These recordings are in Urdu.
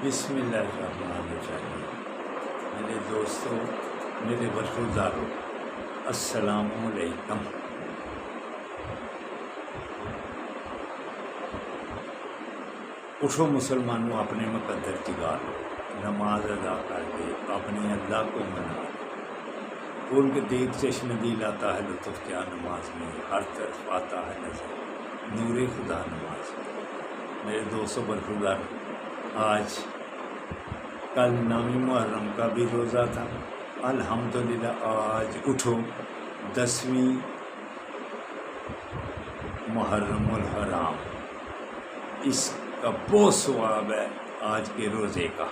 بسم اللہ الرحمن الرحیم۔ میرے دوستوں، میرے برخورداروں، السلام علیکم۔ اٹھو مسلمانوں، اپنے مقدر جگالو، نماز ادا کر کے اپنے اللہ کو منا لو۔ ان کے دیکھ چشم دل آتا ہے لطف کیا نماز میں، ہر طرف آتا ہے نظر نور خدا نماز میں۔ میرے دوستوں برخوردار، آج کل 9 محرم کا بھی روزہ تھا، الحمدللہ آج اٹھو 10ویں محرم الحرام، اس کا بہت ثواب ہے آج کے روزے کا۔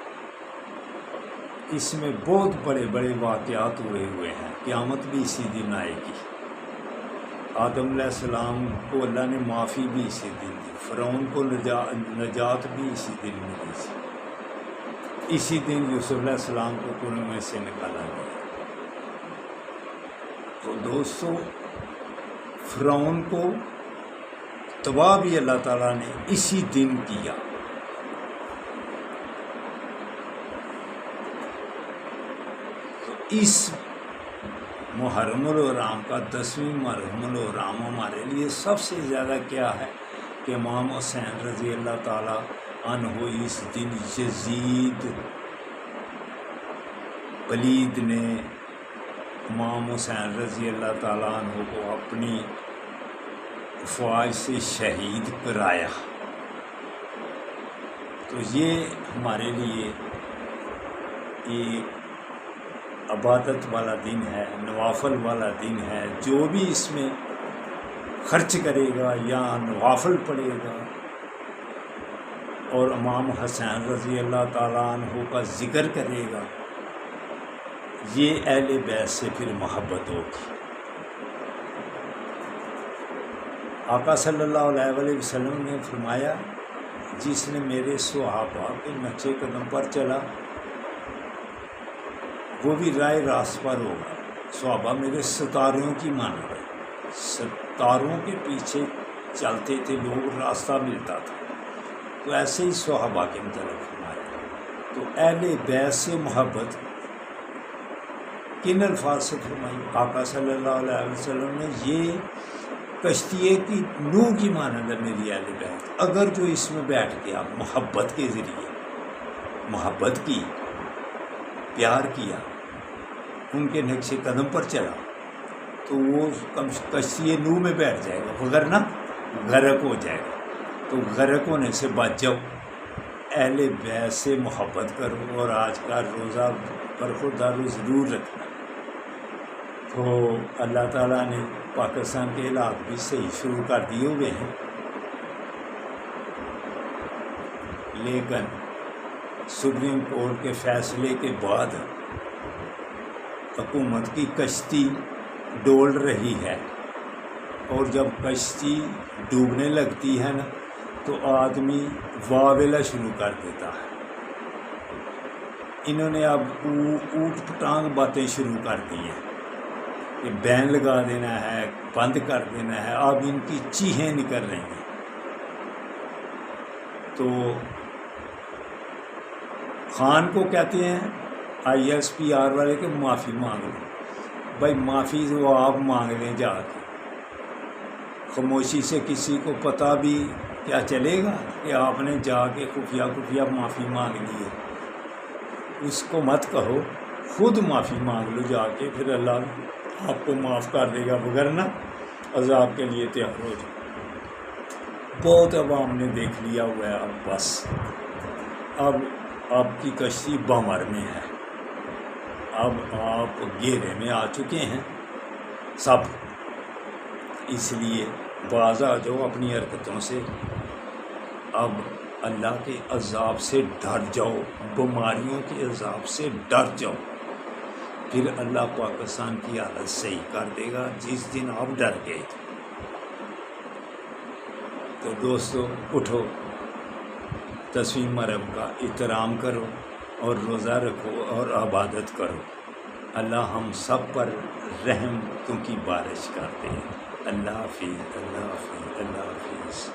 اس میں بہت بڑے بڑے واقعات ہوئے ہیں، قیامت بھی اسی دن آئے گی۔ آدم علیہ السلام کو اللہ نے معافی بھی اسی دن دی، فرعون کو نجات بھی اسی دن ملی تھی، اسی دن یوسف علیہ السلام کو کنویں میں سے نکالا گیا۔ تو دوستو، فرعون کو تباہ بھی اللہ تعالیٰ نے اسی دن کیا۔ تو اس محرم الحرام کا 10ویں محرم الحرام ہمارے لیے سب سے زیادہ کیا ہے کہ امام حسین رضی اللہ تعالیٰ عنہ اس دن یزید پلید نے امام حسین رضی اللہ تعالیٰ عنہ کو اپنی فوج سے شہید کرایا۔ تو یہ ہمارے لیے ایک عبادت والا دن ہے، نوافل والا دن ہے۔ جو بھی اس میں خرچ کرے گا یا نوافل پڑھے گا اور امام حسین رضی اللہ تعالیٰ عنہ کا ذکر کرے گا، یہ اہل بیت سے پھر محبت ہوگی۔ آقا صلی اللہ علیہ وسلم نے فرمایا، جس نے میرے صحابہ کے نقشے قدم پر چلا وہ بھی رائے راست پر ہوگا۔ صحابہ میرے ستاروں کی مانند ہے، ستاروں کے پیچھے چلتے تھے لوگ، راستہ ملتا تھا۔ تو ایسے ہی صحابہ کے متعلق فرمایا۔ تو اہل بیت سے محبت کن الفاظ سے فرمائی؟ آقا صلی اللہ علیہ وسلم نے یہ کشتی کی نوح کی مانند ہے میری اہل بیت، اگر جو اس میں بیٹھ گیا محبت کے ذریعے محبت کی، پیار کیا، ان کے نقش قدم پر چلا، تو وہ کشتی نوح میں بیٹھ جائے گا، وگرنہ غرق ہو جائے گا۔ تو غرق ہونے سے بچ جاؤ، اہل بیت سے محبت کرو، اور آج کا روزہ برخوردار ضرور رکھنا۔ تو اللہ تعالیٰ نے پاکستان کے علاقے بھی صحیح شروع کر دیے ہوئے ہیں، لیکن سپریم کورٹ کے فیصلے کے بعد حکومت کی کشتی ڈول رہی ہے، اور جب کشتی ڈوبنے لگتی ہے نا تو آدمی واویلا شروع کر دیتا ہے۔ انہوں نے اب اوٹ پٹانگ باتیں شروع کر دی ہیں کہ بین لگا دینا ہے، بند کر دینا ہے، اب ان کی چیخیں نکل رہی ہیں۔ تو خان کو کہتے ہیں ISPR والے کہ معافی مانگ لیں۔ بھائی معافی وہ آپ مانگ لیں جا کے، خاموشی سے کسی کو پتہ بھی کیا چلے گا کہ آپ نے جا کے خفیہ معافی مانگ لی ہے؟ اس کو مت کہو، خود معافی مانگ لو جا کے، پھر اللہ آپ کو معاف کر دے گا، وگرنہ عذاب کے لیے تیار ہو جائے۔ بہت عوام نے دیکھ لیا ہوا ہے، اب بس اب آپ کی کشتی بمر میں ہے، اب آپ گھیرے میں آ چکے ہیں سب، اس لیے باز آ جاؤ اپنی حرکتوں سے۔ اب اللہ کے عذاب سے ڈر جاؤ، بیماریوں کے عذاب سے ڈر جاؤ، پھر اللہ پاکستان کی حالت صحیح کر دے گا جس دن آپ ڈر گئے تھے۔ تو دوستو اٹھو، 10ویں محرم کا احترام کرو اور روزہ رکھو اور عبادت کرو۔ اللہ ہم سب پر رحمتوں کی بارش کرتے ہیں۔ اللہ حافظ، اللہ حافظ، اللہ حافظ۔